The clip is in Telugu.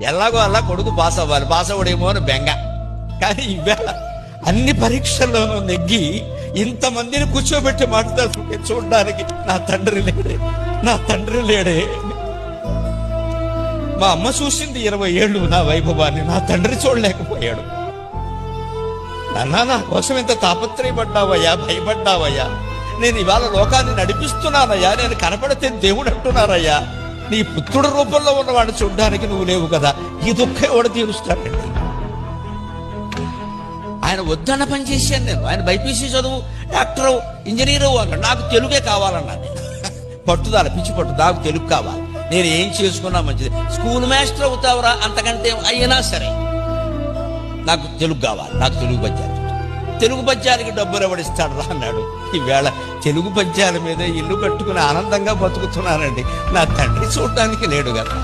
ఎలాగో అలా కొడుకు పాస్ అవ్వాలి, పాస్ అవ్వడేమో అని బెంగ. కానీ ఈవేళ అన్ని పరీక్షల్లోనూ నెగ్గి ఇంతమందిని కూర్చోబెట్టి మాట్లాడుతుంటే చూడడానికి నా తండ్రి లేడే, నా తండ్రి లేడే. మా అమ్మ చూసింది 20 ఏళ్ళు నా వైభవాన్ని, నా తండ్రి చూడలేకపోయాడు. నాన్న, నా కోసం ఎంత తాపత్రయపడ్డావయ్యా, భయపడ్డావయ్యా. నేను ఇవాళ లోకాన్ని నడిపిస్తున్నానయ్యా, నేను కనపడితే దేవుడు అంటున్నారయ్యా. నీ పుత్రుడు రూపంలో ఉన్నవాడిని చూడ్డానికి నువ్వు లేవు కదా, ఈ దుఃఖం ఎవడు తీరుస్తాడండి? ఆయన వద్దన్న పని చేశాను నేను. ఆయన బైపీసీ చదువు, డాక్టరు, ఇంజనీరు అన్నాడు. నాకు తెలుగే కావాలన్నాను. పట్టుదల, పిచ్చి పట్టు, నాకు తెలుగు కావాలి. నేను ఏం చేసుకున్నా మంచిది. స్కూల్ మాస్టర్ అవుతావురా, అంతకంటే అయినా సరే నాకు తెలుగు కావాలి, నాకు తెలుగు పద్యాలు. తెలుగు పద్యాలకి డబ్బులు ఎవడిస్తాడు రా అన్నాడు. ఈవేళ తెలుగు పద్యాల మీద ఇల్లు కట్టుకుని ఆనందంగా బతుకుతున్నానండి. నా తండ్రి చూడడానికి లేడు కదా.